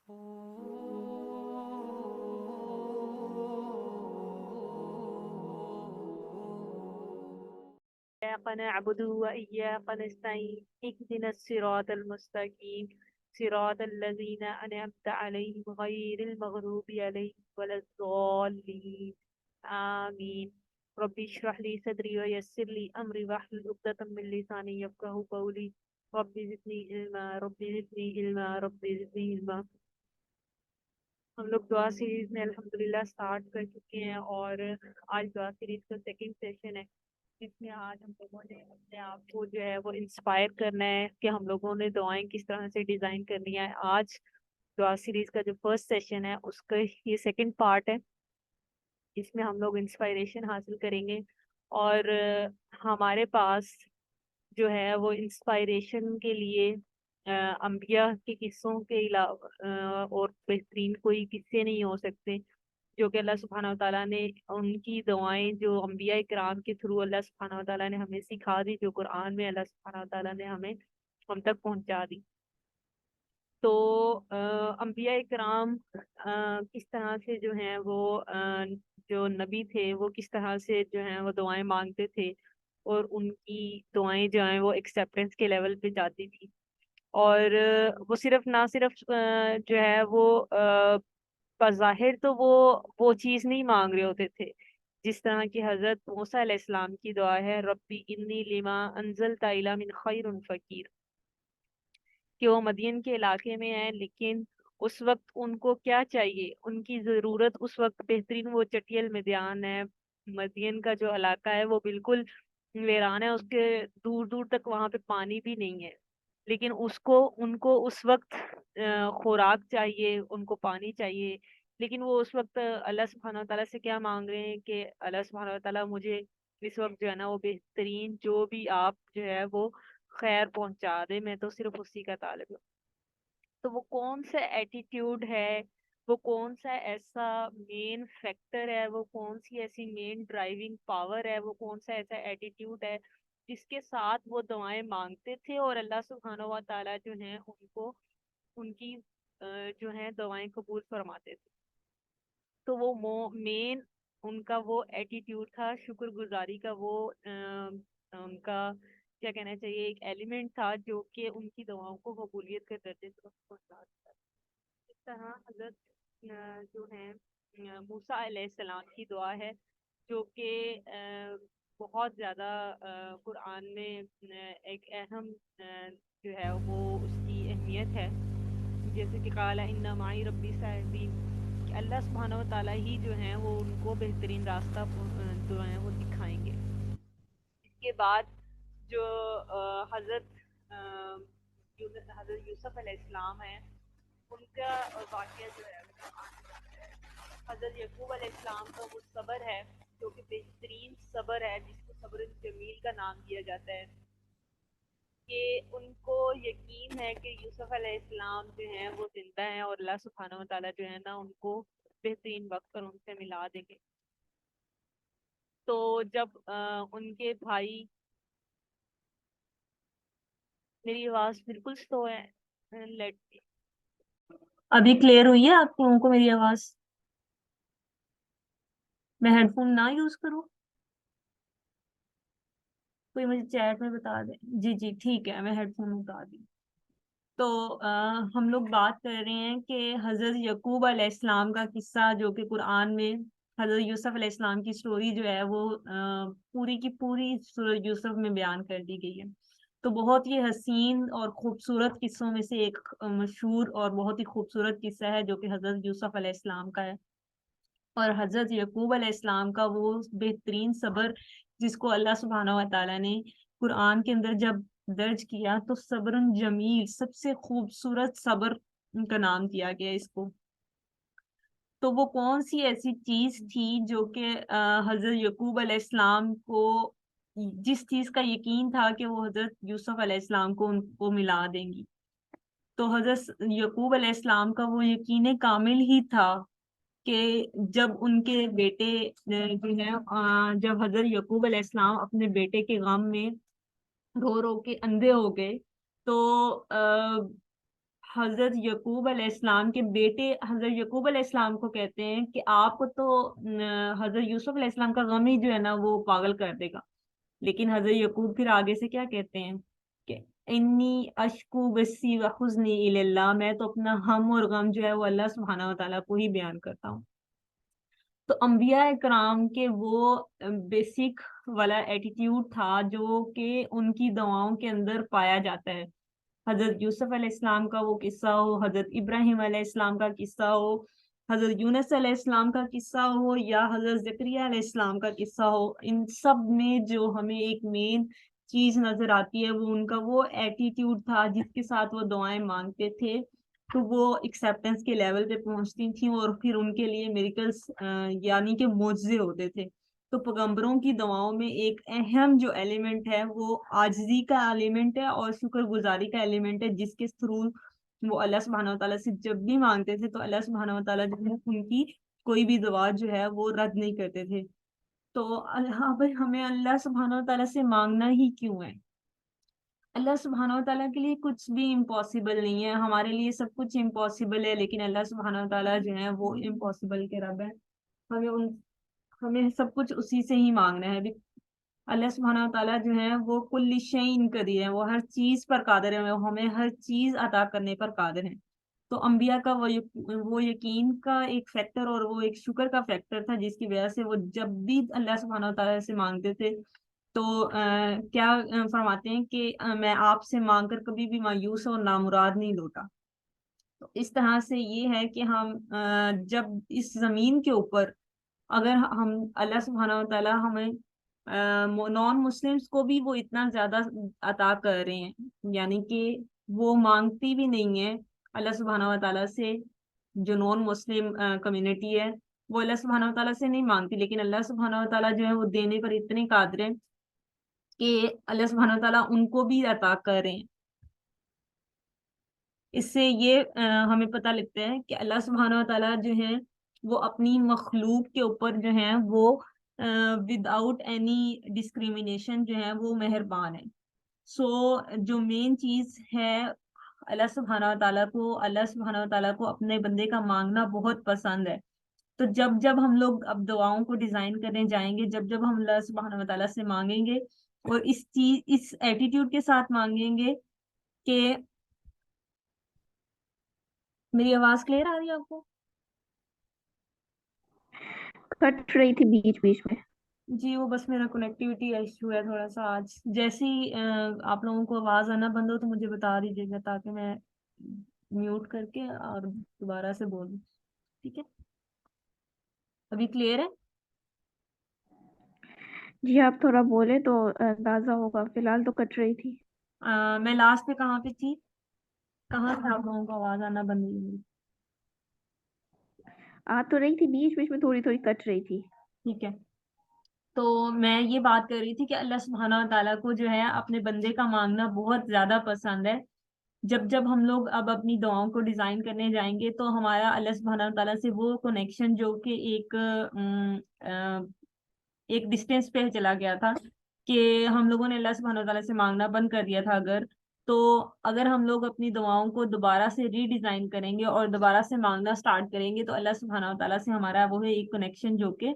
إياك نعبد وإياك نستعين اهدنا الصراط المستقيم صراط الذين أنعمت عليهم غير المغضوب عليهم ولا الضالين آمين. ربي اشرح لي صدري ويسر لي أمري واحلل عقدة من لساني يفقهوا قولي. ربي زدني علما ربي زدني علما ربي زدني علما. ہم لوگ دعا سیریز میں الحمدللہ سٹارٹ کر چکے ہیں اور آج دعا سیریز کا سیکنڈ سیشن ہے جس میں آج ہم لوگوں نے اپنے آپ کو جو ہے وہ انسپائر کرنا ہے کہ ہم لوگوں نے دعائیں کس طرح سے ڈیزائن کرنی ہے. آج دعا سیریز کا جو فرسٹ سیشن ہے اس کا یہ سیکنڈ پارٹ ہے جس میں ہم لوگ انسپائریشن حاصل کریں گے اور ہمارے پاس جو ہے وہ انسپائریشن کے لیے انبیاء کے قصوں کے علاوہ اور بہترین کوئی قصے نہیں ہو سکتے جو کہ اللہ سبحانہ وتعالیٰ نے ان کی دعائیں جو انبیاء کرام کے تھرو اللہ سبحانہ وتعالیٰ نے ہمیں سکھا دی, جو قرآن میں اللہ سبحانہ وتعالیٰ نے ہم تک پہنچا دی. تو انبیاء کرام کس طرح سے جو ہیں وہ جو نبی تھے وہ کس طرح سے جو ہیں وہ دعائیں مانگتے تھے اور ان کی دعائیں جو ہیں وہ ایکسیپٹنس کے لیول پہ جاتی تھی اور وہ نہ صرف جو ہے وہ بظاہر تو وہ چیز نہیں مانگ رہے ہوتے تھے جس طرح کی حضرت موسیٰ علیہ السلام کی دعا ہے ربی انی لما انزلت الی من خیر فقیر, کہ وہ مدین کے علاقے میں ہیں لیکن اس وقت ان کو کیا چاہیے, ان کی ضرورت اس وقت بہترین وہ چٹیل مدیان ہے. مدین کا جو علاقہ ہے وہ بالکل ویران ہے, اس کے دور دور تک وہاں پہ پانی بھی نہیں ہے, لیکن ان کو اس وقت خوراک چاہیے, ان کو پانی چاہیے. لیکن وہ اس وقت اللہ سبحانہ وتعالیٰ سے کیا مانگ رہے ہیں کہ اللہ سبحانہ وتعالیٰ مجھے اس وقت جو ہے نا وہ بہترین جو بھی آپ جو ہے وہ خیر پہنچا دے, میں تو صرف اسی کا طالب ہوں. تو وہ کون سا ایٹیٹیوڈ ہے, وہ کون سا ایسا مین فیکٹر ہے, وہ کون سی ایسی مین ڈرائیونگ پاور ہے, وہ کون سا ایسا ایٹیٹیوڈ ہے جس کے ساتھ وہ دعائیں مانگتے تھے اور اللہ سبحانہ و تعالیٰ جو ہیں ان کو ان کی جو ہیں دعائیں قبول فرماتے تھے. تو وہ مین ان کا وہ ایٹیٹیوڈ تھا, شکر گزاری کا وہ ان کا کیا کہنا چاہیے ایک ایلیمنٹ تھا جو کہ ان کی دعاؤں کو قبولیت کے درجے سے پہنچا دیتا. اس طرح حضرت جو ہیں موسیٰ علیہ السلام کی دعا ہے جو کہ بہت زیادہ قرآن میں ایک اہم جو ہے وہ اس کی اہمیت ہے, جیسے کہ قال ان معی ربی سیہدین, کہ اللہ سبحانہ و تعالیٰ ہی جو ہیں وہ ان کو بہترین راستہ جو ہیں وہ دکھائیں گے. اس کے بعد جو حضرت یوسف علیہ السلام ہیں ان کا واقعہ جو ہے حضرت یعقوب علیہ السلام کا وہ صبر ہے جو کہ بہترین صبر ہے, جس کو صبر جمیل کا نام دیا جاتا ہے, کہ ان کو یقین ہے کہ یوسف علیہ السلام جو ہیں وہ زندہ ہیں اور اللہ سبحانہ و تعالیٰ جو ہے نا ان کو بہترین وقت پر ان سے ملا دیں گے. تو جب ان کے بھائی, میری آواز بالکل سلو ہے, ابھی کلیئر ہوئی ہے آپ لوگوں کو میری آواز؟ میں ہیڈ فون نہ یوز کروں؟ کوئی مجھے چیٹ میں بتا دیں. جی جی ٹھیک ہے, میں ہیڈ فون بتا دی. تو ہم لوگ بات کر رہے ہیں کہ حضرت یعقوب علیہ السلام کا قصہ جو کہ قرآن میں حضرت یوسف علیہ السلام کی سٹوری جو ہے وہ پوری کی پوری سورۃ یوسف میں بیان کر دی گئی ہے. تو بہت ہی حسین اور خوبصورت قصوں میں سے ایک مشہور اور بہت ہی خوبصورت قصہ ہے جو کہ حضرت یوسف علیہ السلام کا ہے, اور حضرت یعقوب علیہ السلام کا وہ بہترین صبر جس کو اللہ سبحانہ و تعالیٰ نے قرآن کے اندر جب درج کیا تو صبر جمیل, سب سے خوبصورت صبر کا نام دیا گیا اس کو. تو وہ کون سی ایسی چیز تھی جو کہ حضرت یعقوب علیہ السلام کو, جس چیز کا یقین تھا کہ وہ حضرت یوسف علیہ السلام کو ان کو ملا دیں گی. تو حضرت یعقوب علیہ السلام کا وہ یقین کامل ہی تھا کہ جب ان کے بیٹے جو ہے جب حضرت یعقوب علیہ السلام اپنے بیٹے کے غم میں رو رو کے اندھے ہو گئے تو حضرت یعقوب علیہ السلام کے بیٹے حضرت یعقوب علیہ السلام کو کہتے ہیں کہ آپ کو تو حضرت یوسف علیہ السلام کا غم ہی جو ہے نا وہ پاگل کر دے گا، لیکن حضرت یعقوب پھر آگے سے کیا کہتے ہیں کہ انی اشکو بسی و حزنی الی اللہ، میں تو اپنا ہم اور غم جو ہے وہ اللہ سبحانہ و تعالیٰ کو ہی بیان کرتا ہوں۔ تو انبیاء کرام کے وہ بیسک والا ایٹیٹیوڈ تھا جو کہ ان کی دعاؤں کے اندر پایا جاتا ہے۔ حضرت یوسف علیہ السلام کا وہ قصہ ہو، حضرت ابراہیم علیہ السلام کا قصہ ہو، حضرت یونس علیہ السلام کا قصہ ہو، یا حضرت زکریا علیہ السلام کا قصہ ہو، ان سب میں جو ہمیں ایک مین چیز نظر آتی ہے وہ ان کا وہ ایٹیٹیوڈ تھا جس کے ساتھ وہ دعائیں مانگتے تھے، تو وہ ایکسیپٹنس کے لیول پہ پہنچتی تھیں اور پھر ان کے لیے میریکلز یعنی کہ معجزے ہوتے تھے۔ تو پیغمبروں کی دعاؤں میں ایک اہم جو ایلیمنٹ ہے وہ عاجزی کا ایلیمنٹ ہے اور شکر گزاری کا ایلیمنٹ ہے، جس کے تھرو وہ اللہ سبحانہ و تعالیٰ سے جب بھی مانگتے تھے تو اللہ سبحانہ و تعالیٰ جو ہے ان کی کوئی بھی دعا جو ہے وہ رد نہیں کرتے تھے۔ تو ہمیں اللہ سبحانہ و تعالیٰ سے مانگنا ہی کیوں ہے؟ اللہ سبحانہ و تعالیٰ کے لیے کچھ بھی امپاسبل نہیں ہے، ہمارے لیے سب کچھ امپاسبل ہے، لیکن اللہ سبحانہ و تعالیٰ جو ہے وہ امپاسبل کے رب ہے۔ ہمیں سب کچھ اسی سے ہی مانگنا ہے۔ اللہ سبحانہ و تعالیٰ جو ہے وہ کل شیء قدیر ہے، وہ ہر چیز پر قادر ہے، وہ ہمیں ہر چیز عطا کرنے پر قادر ہے۔ تو انبیاء کا وہ یقین کا ایک فیکٹر اور وہ ایک شکر کا فیکٹر تھا جس کی وجہ سے وہ جب بھی اللہ سبحانہ و تعالیٰ سے مانگتے تھے تو کیا فرماتے ہیں کہ میں آپ سے مانگ کر کبھی بھی مایوس اور نامراد نہیں لوٹا۔ تو اس طرح سے یہ ہے کہ ہم جب اس زمین کے اوپر اگر ہم اللہ سبحانہ و تعالیٰ ہمیں نان مسلمس کو بھی وہ اتنا زیادہ عطا کر رہے ہیں، یعنی کہ وہ مانگتی بھی نہیں ہے اللہ سبحانہ و تعالیٰ سے، جو نان مسلم کمیونٹی ہے وہ اللہ سبحانہ و تعالیٰ سے نہیں مانگتی، لیکن اللہ سبحانہ و تعالیٰ جو ہے وہ دینے پر اتنے قادر ہیں کہ اللہ سبحانہ و تعالیٰ ان کو بھی عطا کر رہے ہیں۔ اس سے یہ ہمیں پتہ لگتا ہے کہ اللہ سبحانہ و تعالیٰ جو ہے وہ اپنی مخلوق کے اوپر جو ہے وہ ود آؤٹ اینی ڈسکریمنیشن جو ہے وہ مہربان ہے۔ جو مین چیز ہے اللہ سبحانہ و تعالیٰ کو اپنے بندے کا مانگنا بہت پسند ہے۔ تو جب ہم لوگ اب دعاؤں کو ڈیزائن کرنے جائیں گے، جب ہم اللہ سبحانہ و تعالیٰ سے مانگیں گے اور اس ایٹیٹیوڈ کے ساتھ مانگیں گے کہ میری آواز کلیئر آ رہی ہے آپ کو؟ کٹ رہی تھی بیچ بیچ میں۔ جی وہ بس میرا کنیکٹیوٹی ایشو ہے تھوڑا سا آج، جیسے ہی آپ لوگوں کو آواز آنا بند ہو تو مجھے بتا دیجیے گا تاکہ میں میوٹ کر کے اور دوبارہ سے بولوں، ٹھیک ہے؟ ابھی کلیئر ہے؟ جی آپ تھوڑا بولے تو اندازہ ہوگا، فی الحال تو کٹ رہی تھی۔ میں لاسٹ پہ کہاں پہ تھی؟ کہاں سے آپ لوگوں کو آواز آنا بند ہوئی؟ آ تو رہی تھی، بیچ بیچ میں تھوڑی تھوڑی کٹ رہی تھی۔ ٹھیک ہے، تو میں یہ بات کر رہی تھی کہ اللہ سبحانہ و تعالیٰ کو جو ہے اپنے بندے کا مانگنا بہت زیادہ پسند ہے۔ جب ہم لوگ اب اپنی دعاؤں کو ڈیزائن کرنے جائیں گے تو ہمارا اللہ سبحانہ و تعالیٰ سے وہ کنیکشن جو کہ ایک ڈسٹینس پہ چلا گیا تھا کہ ہم لوگوں نے اللہ سبحانہ و تعالیٰ سے مانگنا بند کر دیا تھا، اگر ہم لوگ اپنی دعاؤں کو دوبارہ سے ری ڈیزائن کریں گے اور دوبارہ سے مانگنا سٹارٹ کریں گے تو اللہ سبحانہ و تعالیٰ سے ہمارا وہ ہے ایک کنیکشن جو کہ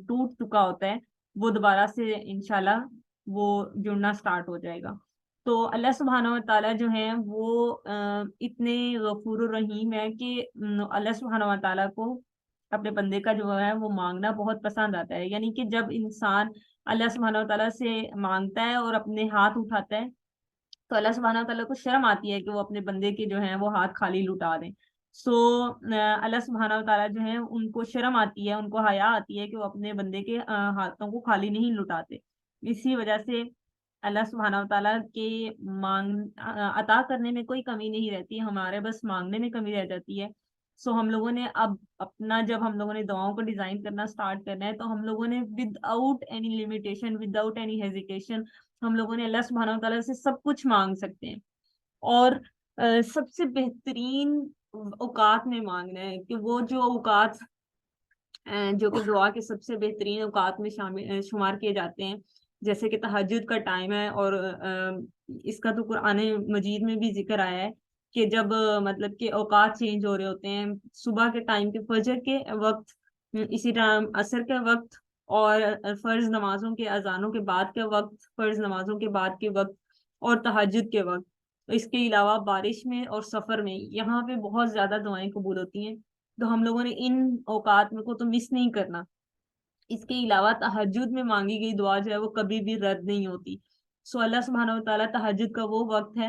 ٹوٹ چکا ہوتا ہے، وہ دوبارہ سے انشاءاللہ وہ جڑنا سٹارٹ ہو جائے گا۔ تو اللہ سبحانہ و تعالیٰ جو ہیں وہ اتنے غفور الرحیم ہے کہ اللہ سبحانہ و تعالیٰ کو اپنے بندے کا جو ہے وہ مانگنا بہت پسند آتا ہے، یعنی کہ جب انسان اللہ سبحانہ و تعالیٰ سے مانگتا ہے اور اپنے ہاتھ اٹھاتا ہے تو اللہ سبحانہ و تعالیٰ کو شرم آتی ہے کہ وہ اپنے بندے کے جو ہیں وہ ہاتھ خالی لٹا دیں۔ اللہ سبحانہ و تعالیٰ جو ہے ان کو شرم آتی ہے، ان کو حیا آتی ہے کہ وہ اپنے بندے کے ہاتھوں کو خالی نہیں لٹاتے۔ اسی وجہ سے اللہ سبحانہ و تعالیٰ کے عطا کرنے میں کوئی کمی نہیں رہتی، ہمارے بس مانگنے میں کمی رہ جاتی ہے۔ ہم لوگوں نے اب جب ہم لوگوں نے دعاؤں کو ڈیزائن کرنا سٹارٹ کرنا ہے تو ہم لوگوں نے with out any limitation, with out any hesitation ہم لوگوں نے اللہ سبحانہ و تعالیٰ سے سب کچھ مانگ سکتے ہیں، اور سب سے بہترین اوقات میں مانگنا ہے کہ وہ جو اوقات جو کہ دعا کے سب سے بہترین اوقات میں شمار کیے جاتے ہیں، جیسے کہ تہجد کا ٹائم ہے، اور اس کا تو قرآن مجید میں بھی ذکر آیا ہے کہ جب مطلب کہ اوقات چینج ہو رہے ہوتے ہیں، صبح کے ٹائم کے فجر کے وقت، اسی ٹائم عصر کے وقت، اور فرض نمازوں کے اذانوں کے بعد کے وقت، فرض نمازوں کے بعد کے وقت، اور تہجد کے وقت. اس کے علاوہ بارش میں اور سفر میں یہاں پہ بہت زیادہ دعائیں قبول ہوتی ہیں، تو ہم لوگوں نے ان اوقات میں کو تو مس نہیں کرنا. اس کے علاوہ تہجد میں مانگی گئی دعا جو ہے وہ کبھی بھی رد نہیں ہوتی. سو اللہ سبحانہ و تعالیٰ تہجد کا وہ وقت ہے،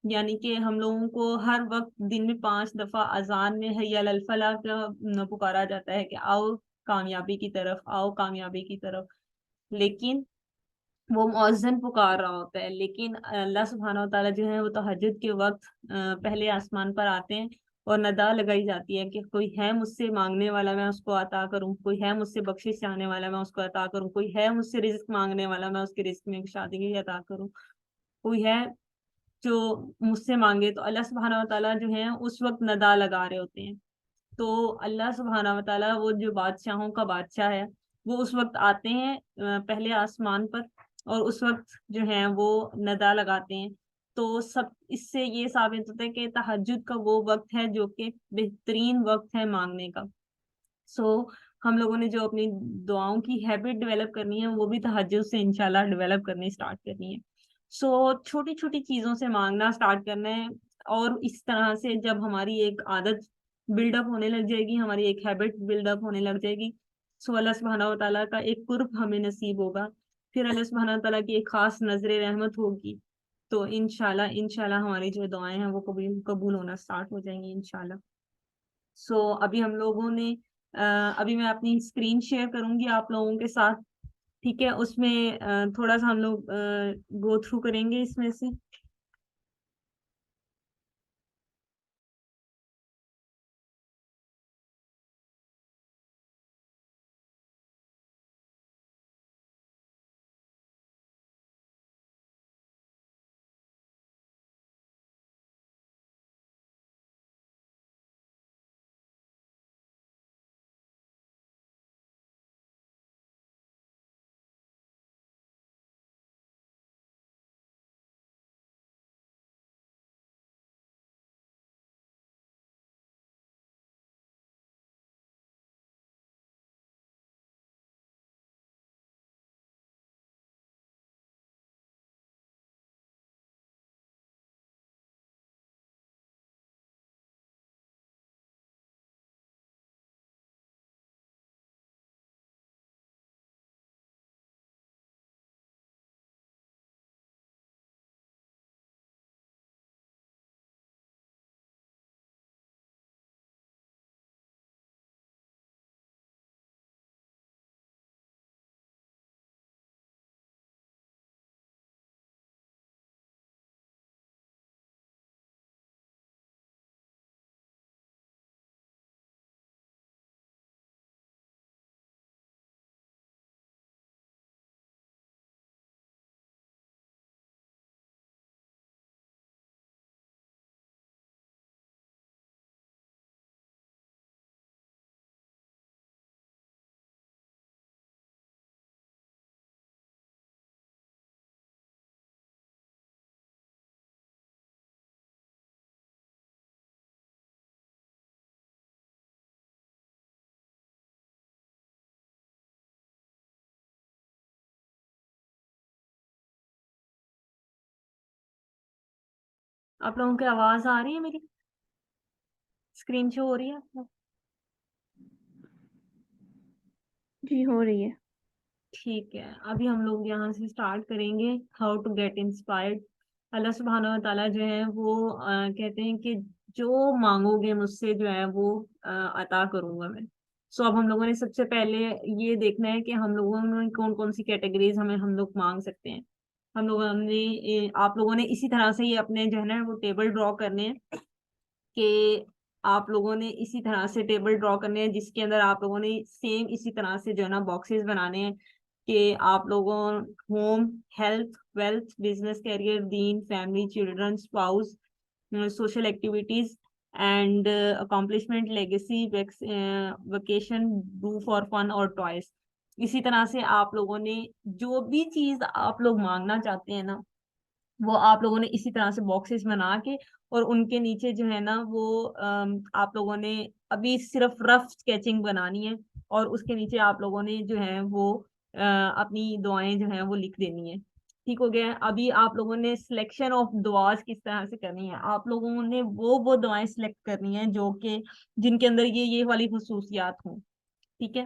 یعنی کہ ہم لوگوں کو ہر وقت دن میں 5 دفعہ اذان میں حی علی الفلاح کا پکارا جاتا ہے کہ آؤ کامیابی کی طرف، آؤ کامیابی کی طرف. لیکن وہ مؤذن پکار رہا ہوتا ہے، لیکن اللہ سبحانہ و تعالیٰ جو ہے وہ تہجد کے وقت پہلے آسمان پر آتے ہیں اور ندا لگائی جاتی ہے کہ کوئی ہے مجھ سے مانگنے والا میں اس کو عطا کروں، کوئی ہے مجھ سے بخشش چاہنے والا میں اس کو عطا کروں، کوئی ہے مجھ سے رزق مانگنے والا میں اس کے رزق میں شادی عطا کروں، کوئی ہے جو مجھ سے مانگے. تو اللہ سبحانہ و تعالیٰ جو ہے اس وقت ندا لگا رہے ہوتے ہیں. تو اللہ سبحانہ و تعالیٰ وہ جو بادشاہوں کا بادشاہ ہے وہ اس وقت آتے ہیں پہلے آسمان پر، اور اس وقت جو ہے وہ ندا لگاتے ہیں. تو سب اس سے یہ ثابت ہوتا ہے کہ تہجد کا وہ وقت ہے جو کہ بہترین وقت ہے مانگنے کا. سو ہم لوگوں نے جو اپنی دعاؤں کی ہیبٹ ڈیولپ کرنی ہے وہ بھی تہجد سے انشاءاللہ ڈیولپ کرنی اسٹارٹ کرنی ہے. سو چھوٹی چھوٹی چیزوں سے مانگنا اسٹارٹ کرنا ہے، اور اس طرح سے جب ہماری ایک عادت بلڈ اپ ہونے لگ جائے گی، ہماری ایک ہیبٹ بلڈ اپ ہونے لگ جائے گی، سو اللہ سبحانہ و تعالیٰ کا ایک قرب ہمیں نصیب ہوگا، پھر اللہ سبحانہ و تعالیٰ کی ایک خاص نظر رحمت ہوگی. تو انشاءاللہ ہماری جو دعائیں ہیں وہ قبول ہونا اسٹارٹ ہو جائیں گی انشاءاللہ. سو ابھی ہم لوگوں نے ابھی میں اپنی اسکرین شیئر کروں گی آپ لوگوں کے ساتھ، ٹھیک ہے؟ اس میں تھوڑا سا ہم لوگ گو تھرو کریں گے اس میں سے. آپ لوگوں کی آواز آ رہی ہے؟ میری اسکرین شو ہو رہی ہے؟ جی ہو رہی ہے. ٹھیک ہے، ابھی ہم لوگ یہاں سے اسٹارٹ کریں گے ہاؤ ٹو گیٹ انسپائرڈ. اللہ سبحانہ و تعالیٰ جو ہے وہ کہتے ہیں کہ جو مانگو گے مجھ سے جو ہے وہ عطا کروں گا میں. سو اب ہم لوگوں نے سب سے پہلے یہ دیکھنا ہے کہ ہم لوگوں نے کون کون سی کیٹیگریز ہم لوگ مانگ سکتے ہیں. ہم لوگوں نے آپ لوگوں نے اسی طرح سے یہ اپنے جو ہے نا وہ ٹیبل ڈرا کرنے ہیں، کہ آپ لوگوں نے اسی طرح سے ٹیبل ڈرا کرنے ہیں جس کے اندر آپ لوگوں نے سیم اسی طرح سے جو ہے نا باکسز بنانے ہیں کہ آپ لوگوں home, health, wealth, business, career, دین، family, children, spouse, social activities and accomplishment, legacy, vacation, do for fun اور ٹوائز. اسی طرح سے آپ لوگوں نے جو بھی چیز آپ لوگ مانگنا چاہتے ہیں نا وہ آپ لوگوں نے اسی طرح سے باکسز بنا کے اور ان کے نیچے جو ہے نا وہ آپ لوگوں نے ابھی صرف رف اسکیچنگ بنانی ہے، اور اس کے نیچے آپ لوگوں نے جو ہے وہ اپنی دعائیں جو ہیں وہ لکھ دینی ہے. ٹھیک ہو گیا. ابھی آپ لوگوں نے سلیکشن آف دعاز کس طرح سے کرنی ہے. آپ لوگوں نے وہ دعائیں سلیکٹ کرنی ہیں جو کہ جن کے اندر یہ والی خصوصیات ہوں. ٹھیک ہے.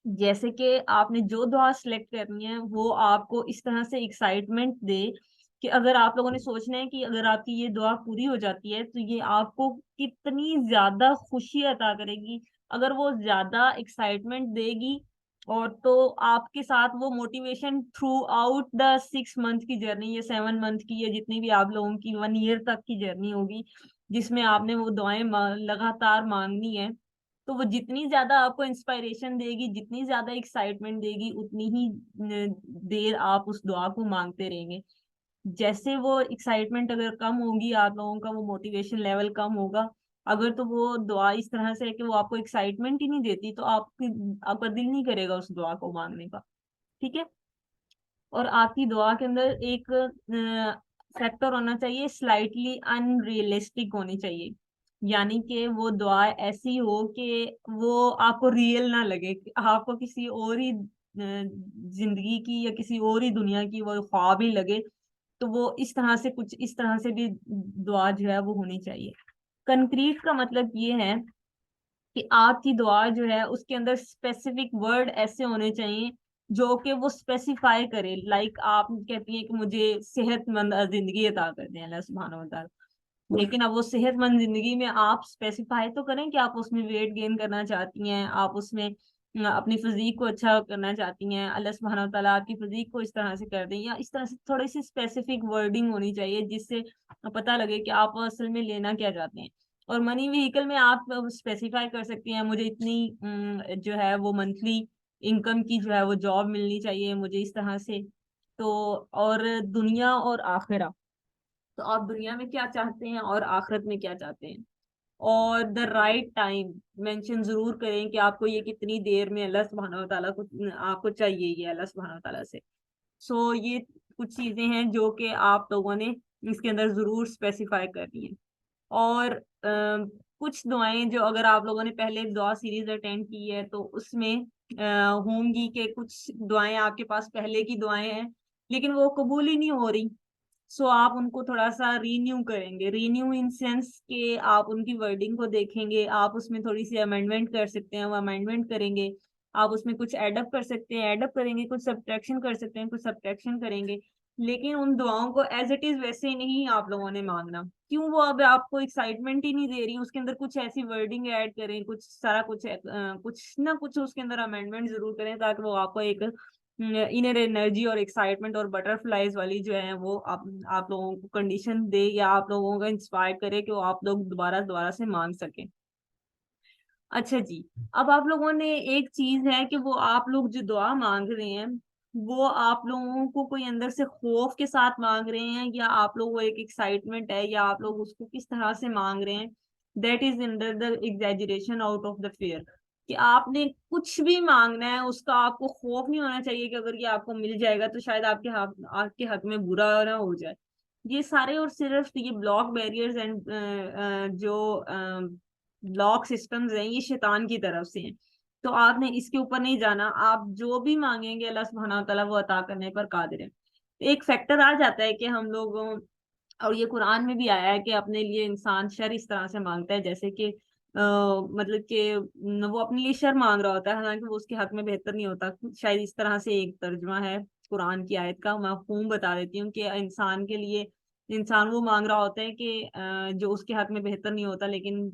جیسے کہ آپ نے جو دعا سلیکٹ کرنی ہے وہ آپ کو اس طرح سے ایکسائٹمنٹ دے کہ اگر آپ لوگوں نے سوچنا ہے کہ اگر آپ کی یہ دعا پوری ہو جاتی ہے تو یہ آپ کو کتنی زیادہ خوشی عطا کرے گی. اگر وہ زیادہ ایکسائٹمنٹ دے گی اور تو آپ کے ساتھ وہ motivation through out the 6 month کی جرنی یا 7 منتھ کی یا جتنی بھی آپ لوگوں کی 1 ایئر تک کی جرنی ہوگی جس میں آپ نے وہ دعائیں لگاتار مانگنی ہے، تو وہ جتنی زیادہ آپ کو انسپائریشن دے گی، جتنی زیادہ ایکسائٹمنٹ دے گی، اتنی ہی دیر آپ اس دعا کو مانگتے رہیں گے. جیسے وہ ایکسائٹمنٹ اگر کم ہوگی آپ لوگوں کا، وہ موٹیویشن لیول کم ہوگا. اگر تو وہ دعا اس طرح سے ہے کہ وہ آپ کو ایکسائٹمنٹ ہی نہیں دیتی تو آپ کا دل نہیں کرے گا اس دعا کو مانگنے کا. ٹھیک ہے. اور آپ کی دعا کے اندر ایک فیکٹر ہونا چاہیے، سلائٹلی ان ریئلسٹک ہونی چاہیے. یعنی کہ وہ دعا ایسی ہو کہ وہ آپ کو ریئل نہ لگے، آپ کو کسی اور ہی زندگی کی یا کسی اور ہی دنیا کی وہ خواب ہی لگے. تو وہ اس طرح سے بھی دعا جو ہے وہ ہونی چاہیے. کنکریٹ کا مطلب یہ ہے کہ آپ کی دعا جو ہے اس کے اندر اسپیسیفک ورڈ ایسے ہونے چاہیے جو کہ وہ اسپیسیفائی کرے. لائک آپ کہتی ہیں کہ مجھے صحت مند زندگی عطا کر دیں اللہ سبحانہ و تعالیٰ، لیکن اب وہ صحت مند زندگی میں آپ اسپیسیفائی تو کریں کہ آپ اس میں ویٹ گین کرنا چاہتی ہیں، آپ اس میں اپنی فزیک کو اچھا کرنا چاہتی ہیں، اللہ سبحانہ و تعالیٰ آپ کی فزیک کو اس طرح سے کر دیں، یا اس طرح سے تھوڑی سی اسپیسیفک ورڈنگ ہونی چاہیے جس سے پتہ لگے کہ آپ اصل میں لینا کیا چاہتے ہیں. اور منی وہیکل میں آپ اسپیسیفائی کر سکتی ہیں مجھے اتنی جو ہے وہ منتھلی انکم کی جو ہے وہ جاب ملنی چاہیے مجھے اس طرح سے. تو اور دنیا اور آخرہ، تو آپ دنیا میں کیا چاہتے ہیں اور آخرت میں کیا چاہتے ہیں. اور دا رائٹ ٹائم مینشن ضرور کریں کہ آپ کو یہ کتنی دیر میں اللہ سبحانہ و تعالیٰ کو آپ کو چاہیے یہ اللہ سبحانہ و تعالیٰ سے. سو یہ کچھ چیزیں ہیں جو کہ آپ لوگوں نے اس کے اندر ضرور اسپیسیفائی کرنی ہے. اور کچھ دعائیں جو اگر آپ لوگوں نے پہلے دعا سیریز اٹینڈ کی ہے تو اس میں ہوں گی کہ کچھ دعائیں آپ کے پاس پہلے کی دعائیں ہیں لیکن وہ قبول ہی نہیں ہو رہی. سو آپ ان کو تھوڑا سا رینیو کریں گے. رینیو ان سینس کہ آپ ان کی ورڈنگ کو دیکھیں گے، آپ اس میں تھوڑی سی امینڈمنٹ کر سکتے ہیں، وہ امینڈمنٹ کریں گے. آپ اس میں کچھ ایڈ اپ کر سکتے ہیں، ایڈ اپ کریں گے. کچھ سبٹریکشن کر سکتے ہیں، کچھ سبٹریکشن کریں گے. لیکن ان دعاؤں کو ایز اٹ از ویسے نہیں آپ لوگوں نے مانگنا. کیوں؟ وہ اب آپ کو ایکسائٹمنٹ ہی نہیں دے رہی. اس کے اندر کچھ ایسی ورڈنگ ایڈ کریں، کچھ نہ کچھ اس کے اندر امینڈمنٹ ضرور کریں تاکہ وہ آپ کو ایک انر انرجی اور ایکسائٹمنٹ اور بٹر فلائز والی جو ہے وہ آپ لوگوں کو کنڈیشن دے یا آپ لوگوں کو انسپائر کرے کہ وہ آپ لوگ دوبارہ سے مانگ سکیں. اچھا جی، اب آپ لوگوں نے ایک چیز ہے کہ وہ آپ لوگ جو دعا مانگ رہے ہیں وہ آپ لوگوں کو کوئی اندر سے خوف کے ساتھ مانگ رہے ہیں یا آپ لوگ وہ ایک ایکسائٹمنٹ ہے یا آپ لوگ اس کو کس طرح سے مانگ رہے ہیں. That is under the exaggeration out of the fear. کہ آپ نے کچھ بھی مانگنا ہے اس کا آپ کو خوف نہیں ہونا چاہیے کہ اگر یہ آپ کو مل جائے گا تو شاید آپ کے حق میں برا نہ ہو جائے. یہ سارے اور صرف یہ بلاک بیریئرز اینڈ جو بلاک سسٹمز ہیں یہ شیطان کی طرف سے ہیں. تو آپ نے اس کے اوپر نہیں جانا. آپ جو بھی مانگیں گے اللہ سبحانہ و تعالیٰ وہ عطا کرنے پر قادر ہے. ایک فیکٹر آ جاتا ہے کہ ہم لوگوں، اور یہ قرآن میں بھی آیا ہے کہ اپنے لیے انسان شر اس طرح سے مانگتا ہے جیسے کہ مطلب کہ وہ اپنے لیے شر مانگ رہا ہوتا ہے حالانکہ وہ اس کے حق میں بہتر نہیں ہوتا. شاید اس طرح سے ایک ترجمہ ہے قرآن کی آیت کا. مفہوم بتا دیتی ہوں کہ انسان کے لیے انسان وہ مانگ رہا ہوتا ہے کہ جو اس کے حق میں بہتر نہیں ہوتا لیکن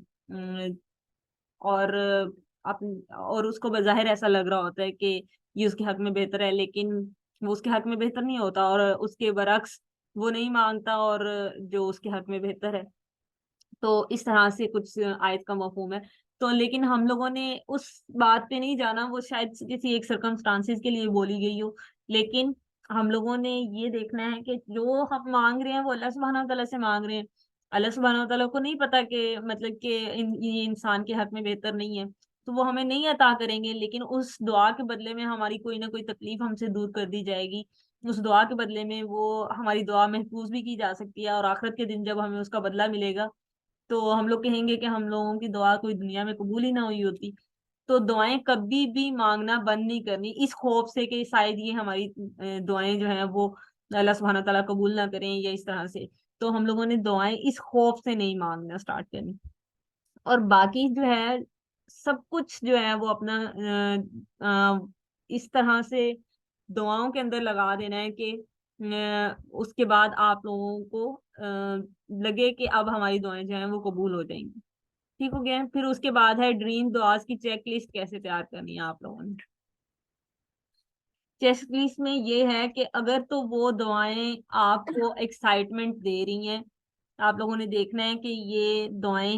اور اس کو بظاہر ایسا لگ رہا ہوتا ہے کہ یہ اس کے حق میں بہتر ہے لیکن وہ اس کے حق میں بہتر نہیں ہوتا، اور اس کے برعکس وہ نہیں مانگتا اور جو اس کے حق میں بہتر ہے. تو اس طرح سے کچھ آیت کا مفہوم ہے. تو لیکن ہم لوگوں نے اس بات پہ نہیں جانا، وہ شاید کسی ایک سرکمسٹانسز کے لیے بولی گئی ہو، لیکن ہم لوگوں نے یہ دیکھنا ہے کہ جو ہم مانگ رہے ہیں وہ اللہ سبحانہ تعالیٰ سے مانگ رہے ہیں. اللہ سبحانہ تعالیٰ کو نہیں پتا کہ مطلب کہ یہ انسان کے حق میں بہتر نہیں ہے تو وہ ہمیں نہیں عطا کریں گے، لیکن اس دعا کے بدلے میں ہماری کوئی نہ کوئی تکلیف ہم سے دور کر دی جائے گی. اس دعا کے بدلے میں وہ ہماری دعا محفوظ بھی کی جا سکتی ہے، اور آخرت کے دن جب ہمیں اس کا بدلہ ملے گا تو ہم لوگ کہیں گے کہ ہم لوگوں کی دعا کوئی دنیا میں قبول ہی نہ ہوئی ہوتی۔ تو دعائیں کبھی بھی مانگنا بند نہیں کرنی، اس خوف سے کہ شاید یہ ہماری دعائیں جو ہیں وہ اللہ سبحانہ تعالیٰ قبول نہ کریں یا اس طرح سے، تو ہم لوگوں نے دعائیں اس خوف سے نہیں مانگنا اسٹارٹ کرنی۔ اور باقی جو ہے سب کچھ جو ہے وہ اپنا اس طرح سے دعاؤں کے اندر لگا دینا ہے کہ اس کے بعد آپ لوگوں کو لگے کہ اب ہماری دعائیں جو ہیں وہ قبول ہو جائیں گی۔ ٹھیک ہو گیا؟ پھر اس کے بعد ہے ڈریم دعاز کی چیک لسٹ کیسے تیار کرنی ہے آپ لوگوں نے۔ چیک لسٹ میں یہ ہے کہ اگر تو وہ دعائیں آپ کو ایکسائٹمنٹ دے رہی ہیں، آپ لوگوں نے دیکھنا ہے کہ یہ دعائیں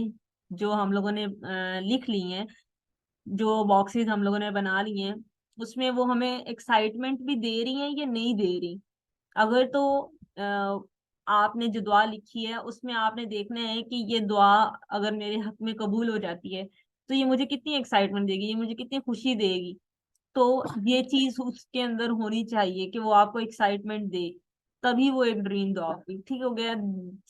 جو ہم لوگوں نے لکھ لی ہیں، جو باکسز ہم لوگوں نے بنا لی ہیں، اس میں وہ ہمیں ایکسائٹمنٹ بھی دے رہی ہیں یا نہیں دے رہی۔ اگر تو آپ نے جو دعا لکھی ہے اس میں آپ نے دیکھنا ہے کہ یہ دعا اگر میرے حق میں قبول ہو جاتی ہے تو یہ مجھے کتنی ایکسائٹمنٹ دے گی، یہ مجھے کتنی خوشی دے گی، تو یہ چیز اس کے اندر ہونی چاہیے کہ وہ آپ کو ایکسائٹمنٹ دے، تبھی وہ ایک ڈریم دعا ہوگی۔ ٹھیک ہو گیا؟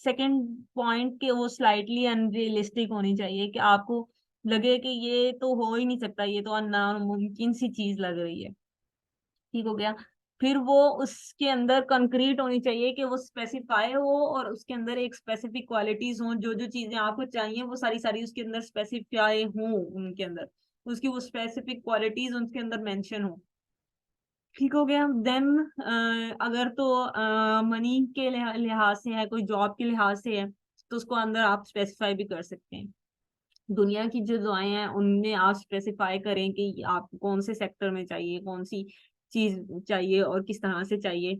سیکنڈ پوائنٹ کہ وہ سلائٹلی ان ریئلسٹک ہونی چاہیے، کہ آپ کو لگے کہ یہ تو ہو ہی نہیں سکتا، یہ تو ناممکن سی چیز لگ رہی ہے۔ ٹھیک ہو گیا؟ پھر وہ اس کے اندر کنکریٹ ہونی چاہیے کہ وہ اسپیسیفائی ہو، اور اس کے اندر ایک اسپیسیفک کوالٹیز ہوں، جو جو چیزیں آپ کو چاہیے وہ ساری ساری اس کے اندر اسپیسیفائی ہوں، ان کے اندر اس کی وہ اسپیسیفک کوالٹیز ان کے اندر مینشن ہوں۔ ٹھیک ہو گیا؟ دین اگر تو منی کے لحاظ سے ہے، کوئی جاب کے لحاظ سے ہے، تو اس کو اندر آپ اسپیسیفائی بھی کر سکتے ہیں۔ دنیا کی جو دعائیں ہیں ان میں آپ اسپیسیفائی کریں کہ آپ کون سے سیکٹر میں چاہیے، کون سی چیز چاہیے اور کس طرح سے چاہیے۔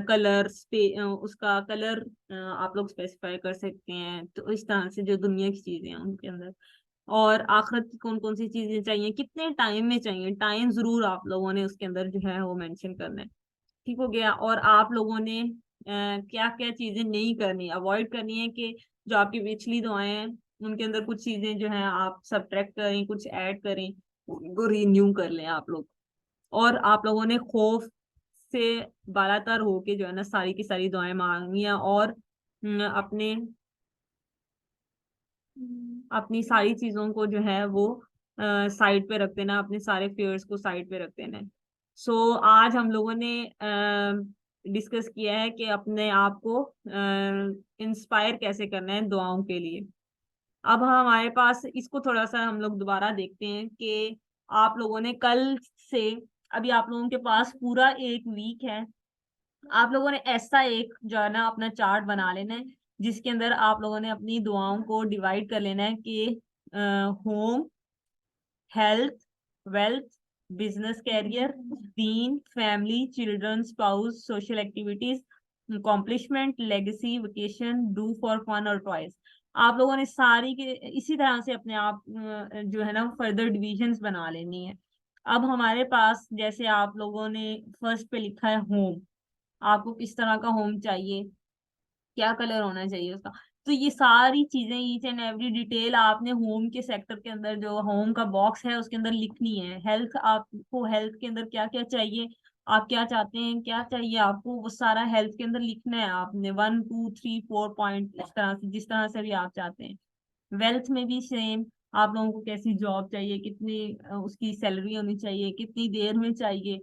کلر اس کا کلر آپ لوگ اسپیسیفائی کر سکتے ہیں، تو اس طرح سے جو دنیا کی چیزیں ہیں ان کے اندر، اور آخرت کی کون کون سی چیزیں چاہیے، کتنے ٹائم میں چاہیے، ٹائم ضرور آپ لوگوں نے اس کے اندر جو ہے وہ مینشن کرنا ہے۔ ٹھیک ہو گیا؟ اور آپ لوگوں نے کیا کیا چیزیں نہیں کرنی، اوائڈ کرنی ہے، کہ جو آپ کی پچھلی دعائیں ہیں ان کے اندر کچھ چیزیں جو ہیں آپ سبٹریکٹ کریں، کچھ ایڈ کریں، ان کو رینیو کر لیں آپ لوگ۔ اور آپ لوگوں نے خوف سے بالا تر ہو کے جو ہے نا ساری کی ساری دعائیں مانگنی ہیں، اور اپنی ساری چیزوں کو جو ہے وہ سائڈ پہ رکھ دینا، اپنے سارے فیئرز کو سائڈ پہ رکھ دینا۔ سو آج ہم لوگوں نے ڈسکس کیا ہے کہ اپنے آپ کو انسپائر کیسے کرنا ہے دعاؤں کے لیے۔ اب ہمارے پاس اس کو تھوڑا سا ہم لوگ دوبارہ دیکھتے ہیں کہ آپ لوگوں نے کل سے، ابھی آپ لوگوں کے پاس پورا ایک ویک ہے، آپ لوگوں نے ایسا ایک جو ہے نا اپنا چارٹ بنا لینا ہے جس کے اندر آپ لوگوں نے اپنی دعاؤں کو ڈیوائڈ کر لینا ہے کہ home, health, wealth, business, career, دین، family, children, spouse, social activities, accomplishment, legacy, vacation, do for fun اور ٹوائز۔ آپ لوگوں نے ساری کے اسی طرح سے اپنے آپ جو ہے نا فردر ڈویژنز بنا لینی ہے۔ اب ہمارے پاس جیسے آپ لوگوں نے فرسٹ پہ لکھا ہے ہوم، آپ کو کس طرح کا ہوم چاہیے، کیا کلر ہونا چاہیے اس کا، تو یہ ساری چیزیں ایچ اینڈ ایوری ڈیٹیل آپ نے ہوم کے سیکٹر کے اندر جو ہوم کا باکس ہے اس کے اندر لکھنی ہے۔ ہیلتھ، آپ کو ہیلتھ کے اندر کیا کیا چاہیے، آپ کیا چاہتے ہیں، کیا چاہیے آپ کو، وہ سارا ہیلتھ کے اندر لکھنا ہے آپ نے 1 2 3 4 پوائنٹ، اس طرح سے جس طرح سے بھی آپ چاہتے ہیں۔ ویلتھ میں بھی سیم، آپ لوگوں کو کیسی جاب چاہیے، کتنی اس کی سیلری ہونی چاہیے، کتنی دیر میں چاہیے،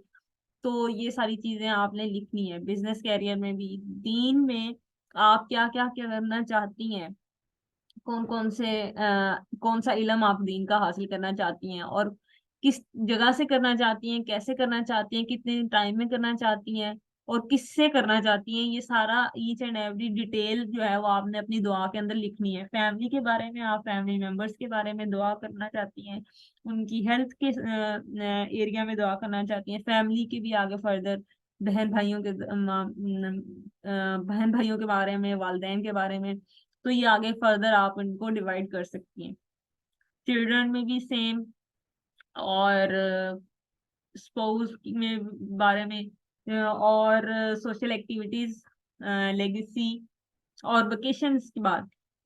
تو یہ ساری چیزیں آپ نے لکھنی ہے۔ بزنس کیریئر میں بھی، دین میں آپ کیا کیا کرنا چاہتی ہیں، کون سا علم آپ دین کا حاصل کرنا چاہتی ہیں، اور کس جگہ سے کرنا چاہتی ہیں، کیسے کرنا چاہتی ہیں، کتنے ٹائم میں کرنا چاہتی ہیں، اور کس سے کرنا چاہتی ہیں، یہ سارا ایچ اینڈ ایوری ڈیٹیل جو ہے وہ آپ نے اپنی دعا کے اندر لکھنی ہے۔ فیملی کے بارے میں، آپ فیملی ممبرس کے بارے میں دعا کرنا چاہتی ہیں، ان کی ہیلتھ کے ایریا میں دعا کرنا چاہتی ہیں، فیملی کے بھی آگے فردر بہن بھائیوں کے بارے میں، والدین کے بارے میں، تو یہ آگے فردر آپ ان کو ڈیوائڈ کر سکتی ہیں۔ چلڈرن میں بھی سیم، اور اسپاؤس میں بارے میں، اور سوشل ایکٹیویٹیز، لیگیسی، اور ویکیشنز کے بعد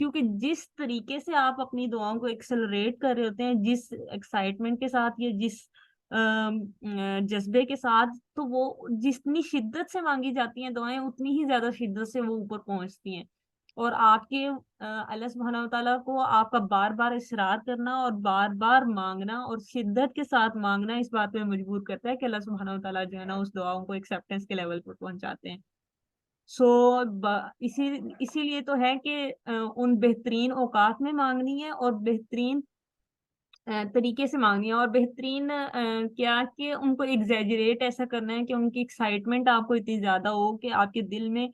کیونکہ جس طریقے سے آپ اپنی دعاؤں کو ایکسلریٹ کر رہے ہوتے ہیں، جس ایکسائٹمنٹ کے ساتھ یا جس جذبے کے ساتھ، تو وہ جتنی شدت سے مانگی جاتی ہیں دعائیں اتنی ہی زیادہ شدت سے وہ اوپر پہنچتی ہیں. اور آپ کے اللہ سبحانہ و تعالیٰ کو آپ کا بار بار اصرار کرنا اور بار بار مانگنا اور شدت کے ساتھ مانگنا اس بات پہ مجبور کرتا ہے کہ اللہ سبحانہ و تعالیٰ جو ہے نا اس دعاؤں کو ایکسیپٹنس کے لیول پر پہنچاتے ہیں. سو اسی لیے تو ہے کہ ان بہترین اوقات میں مانگنی ہے اور بہترین طریقے سے مانگنی ہے، اور بہترین کیا کہ ان کو ایگزیجریٹ ایسا کرنا ہے کہ ان کی ایکسائٹمنٹ آپ کو اتنی زیادہ ہو کہ آپ کے دل میں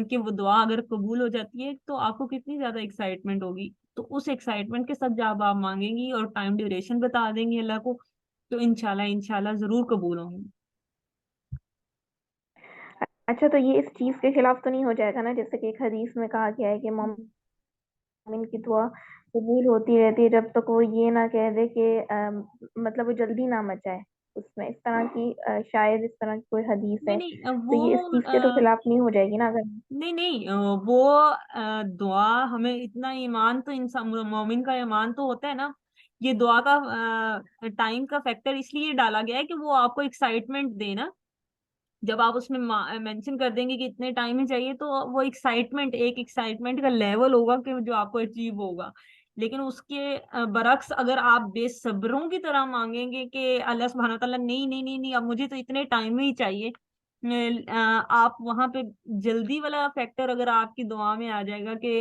کہ وہ دعا اگر قبول ہو جاتی ہے تو آپ کو کتنی زیادہ ایکسائٹمنٹ ہوگی. تو اس ایکسائٹمنٹ کے ساتھ جب آپ مانگیں گی اور ٹائم ڈیوریشن بتا دیں گی اللہ کو، تو انشاءاللہ ضرور قبول ہوں گی. اچھا تو یہ اس چیز کے خلاف تو نہیں ہو جائے گا نا، جیسے کہ ایک حدیث میں کہا گیا ہے کہ مومن کی دعا قبول ہوتی رہتی ہے جب تک وہ یہ نہ کہہ دے کہ مطلب وہ جلدی نہ مچائے. اس میں اس طرح کی شاید اس طرح کی کوئی حدیث نہیں ہے، نہیں تو یہ اس چیز کے تو خلاف نہیں ہو جائے گی نا اگر؟ نہیں وہ دعا ہمیں اتنا ایمان تو انسان مومن کا ایمان تو ہوتا ہے نا. یہ دعا کا ٹائم کا فیکٹر اس لیے ڈالا گیا ہے کہ وہ آپ کو ایکسائٹمنٹ دے نا. جب آپ اس میں مینشن کر دیں گے کہ اتنے ٹائم میں چاہیے تو وہ ایکسائٹمنٹ کا لیول ہوگا کہ جو آپ کو اچیو ہوگا. لیکن اس کے برعکس اگر آپ بے صبروں کی طرح مانگیں گے کہ اللہ سبحانہ تعالیٰ نہیں نہیں نہیں نہیں اب مجھے تو اتنے ٹائم میں ہی چاہیے، آپ وہاں پہ جلدی والا فیکٹر اگر آپ کی دعا میں آ جائے گا کہ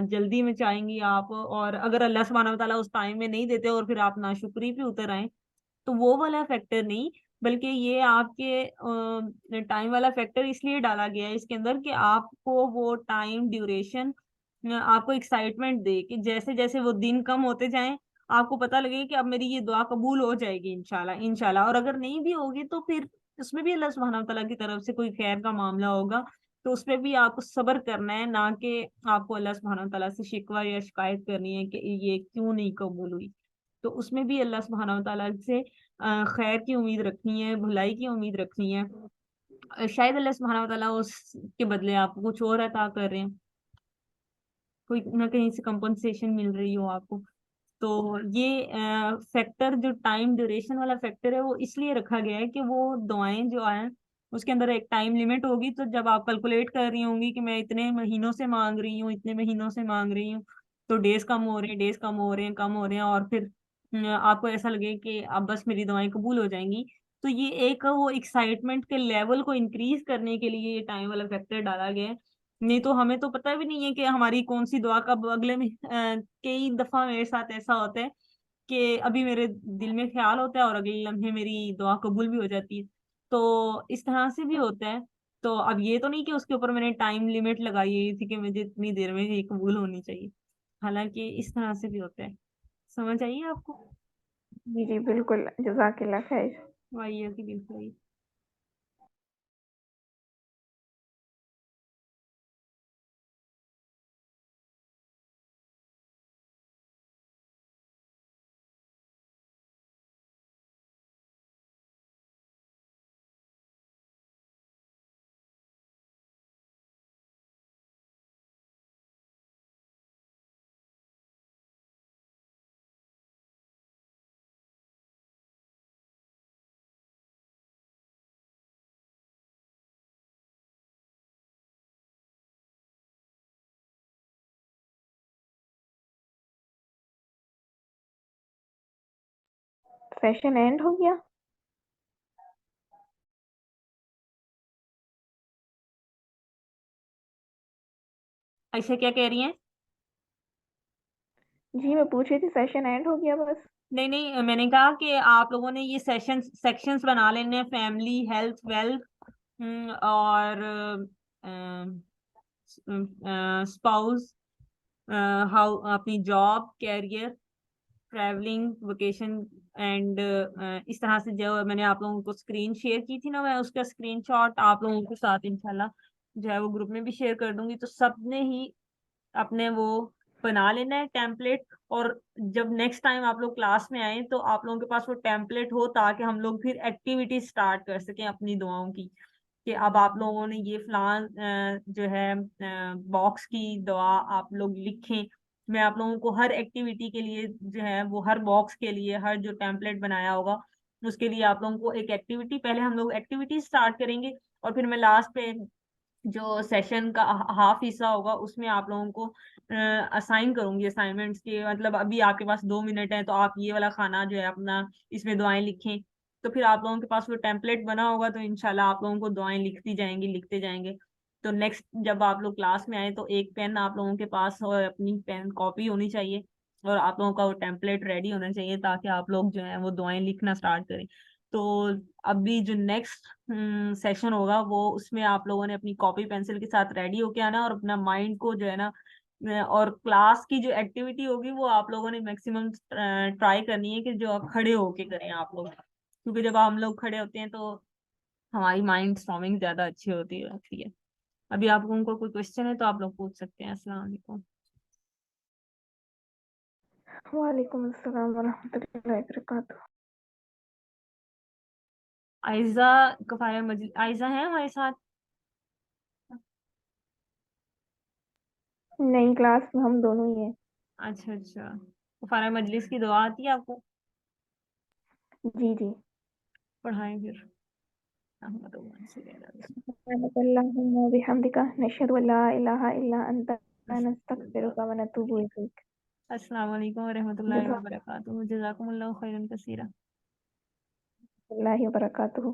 جلدی میں چاہیں گی آپ، اور اگر اللہ سبحانہ تعالیٰ اس ٹائم میں نہیں دیتے اور پھر آپ ناشکری پہ اتر آئیں، تو وہ والا فیکٹر نہیں، بلکہ یہ آپ کے ٹائم والا فیکٹر اس لیے ڈالا گیا ہے اس کے اندر کہ آپ کو وہ ٹائم ڈیوریشن آپ کو ایکسائٹمنٹ دے کہ جیسے جیسے وہ دن کم ہوتے جائیں آپ کو پتہ لگے کہ اب میری یہ دعا قبول ہو جائے گی انشاءاللہ. اور اگر نہیں بھی ہوگی تو پھر اس میں بھی اللہ سبحانہ تعالیٰ کی طرف سے کوئی خیر کا معاملہ ہوگا، تو اس پہ بھی آپ کو صبر کرنا ہے، نہ کہ آپ کو اللہ سبحانہ تعالیٰ سے شکوہ یا شکایت کرنی ہے کہ یہ کیوں نہیں قبول ہوئی. تو اس میں بھی اللہ سبحانہ تعالیٰ سے خیر کی امید رکھنی ہے، بھلائی کی امید رکھنی ہے. شاید اللہ سبحانہ تعالیٰ اس کے بدلے آپ کو کچھ اور عطا کر رہے ہیں، کوئی نہ کہیں سے کمپنسیشن مل رہی ہو آپ کو. تو یہ فیکٹر جو ٹائم ڈیوریشن والا فیکٹر ہے وہ اس لیے رکھا گیا ہے کہ وہ دعائیں جو آئیں اس کے اندر ایک ٹائم لیمٹ ہوگی. تو جب آپ کیلکولیٹ کر رہی ہوں گی کہ میں اتنے مہینوں سے مانگ رہی ہوں اتنے مہینوں سے مانگ رہی ہوں، تو ڈیز کم ہو رہے ہیں ڈیز کم ہو رہے ہیں کم ہو رہے ہیں، اور پھر آپ کو ایسا لگے کہ اب بس میری دعائیں قبول ہو جائیں گی، تو یہ ایک وہ ایکسائٹمنٹ کے لیول کو انکریز کرنے کے لیے یہ ٹائم والا فیکٹر ڈالا گیا ہے. نہیں تو ہمیں تو پتہ بھی نہیں ہے کہ ہماری کون سی دعا کب اگلے میں کئی دفعہ میرے ساتھ ایسا ہوتا ہے کہ ابھی میرے دل میں خیال ہوتا ہے اور اگلے لمحے میری دعا قبول بھی ہو جاتی ہے. تو اس طرح سے بھی ہوتا ہے. تو اب یہ تو نہیں کہ اس کے اوپر میں نے ٹائم لیمٹ لگائی تھی کہ مجھے اتنی دیر میں یہ قبول ہونی چاہیے، حالانکہ اس طرح سے بھی ہوتا ہے. سمجھ آئیے آپ کو؟ جی جی بالکل، جزاک اللہ خیر. وائیہ کی بالکل. سیشن اینڈ ہو گیا؟ عائشہ کیا کہہ رہی ہیں؟ جی میں پوچھ رہی تھی سیشن اینڈ ہو گیا بس؟ نہیں نہیں، میں نے کہا کہ آپ لوگوں نے یہ سیکشنز بنا لینے ہیں، فیملی، ہیلتھ، ویلتھ اور اسپاؤس، ہاؤ، اپنی job, career, travelling, vacation, and اس طرح سے جو میں نے آپ لوگوں کو اسکرین شیئر کی تھی نا، میں اس کا اسکرین شاٹ آپ لوگوں کے ساتھ انشاءاللہ جو ہے وہ گروپ میں بھی شیئر کر دوں گی. تو سب نے ہی اپنے وہ بنا لینا ہے ٹیمپلیٹ، اور جب نیکسٹ ٹائم آپ لوگ کلاس میں آئیں تو آپ لوگوں کے پاس وہ ٹیمپلیٹ ہو تاکہ ہم لوگ پھر ایکٹیویٹی سٹارٹ کر سکیں اپنی دعاؤں کی. کہ اب آپ لوگوں نے یہ فلان جو ہے باکس کی دعا آپ لوگ لکھیں. میں آپ لوگوں کو ہر ایکٹیویٹی کے لیے جو ہے وہ ہر باکس کے لیے ہر جو ٹیمپلیٹ بنایا ہوگا اس کے لیے آپ لوگوں کو ایک ایکٹیویٹی، پہلے ہم لوگ ایکٹیویٹی اسٹارٹ کریں گے اور پھر میں لاسٹ پہ جو سیشن کا ہاف حصہ ہوگا اس میں آپ لوگوں کو اسائن کروں گی اسائنمنٹس کے. مطلب ابھی آپ کے پاس 2 منٹ ہے تو آپ یہ والا کھانا جو ہے اپنا اس میں دعائیں لکھیں. تو پھر آپ لوگوں کے پاس وہ ٹیمپلیٹ بنا ہوگا تو انشاءاللہ آپ لوگوں کو دعائیں لکھتی جائیں گی لکھتے جائیں گے. تو نیکسٹ جب آپ لوگ کلاس میں آئے تو ایک پین آپ لوگوں کے پاس اور اپنی پین کاپی ہونی چاہیے اور آپ لوگوں کا وہ ٹیمپلیٹ ریڈی ہونا چاہیے تاکہ آپ لوگ جو ہے وہ دعائیں لکھنا اسٹارٹ کریں. تو ابھی جو نیکسٹ سیشن ہوگا وہ اس میں آپ لوگوں نے اپنی کاپی پینسل کے ساتھ ریڈی ہو کے آنا اور اپنا مائنڈ کو جو ہے نا اور کلاس کی جو ایکٹیویٹی ہوگی وہ آپ لوگوں نے میکسیمم ٹرائی کرنی ہے کہ جو آپ کھڑے ہو کے کریں آپ لوگ, کیونکہ جب ہم لوگ کھڑے ہوتے ہیں تو ہماری مائنڈ اسٹارمنگ زیادہ اچھی ہوتی رہتی ہے. ابھی آپ لوگوں کو کوئی کوشچن ہے تو آپ لوگ پوچھ سکتے ہیں. السلام علیکم. وعلیکم السلام ورحمۃ اللہ وبرکاتہ. عائزہ کفایہ مجلس, عائزہ ہیں ہمارے ساتھ؟ نئی کلاس میں ہم دونوں ہی ہیں. اچھا اچھا, کفایہ مجلس کی دعا آتی ہے آپ کو؟ جی جی. پڑھائیں پھر. احمد اللہ سے سبحانک اللہم و بحمدک نشہد ان لا الہ الا انت نستغفرک و نتوب الیک. السلام علیکم ورحمۃ اللہ وبرکاتہ. جزاکم اللہ خیرا کثیرا. اللہ وبرکاتہ.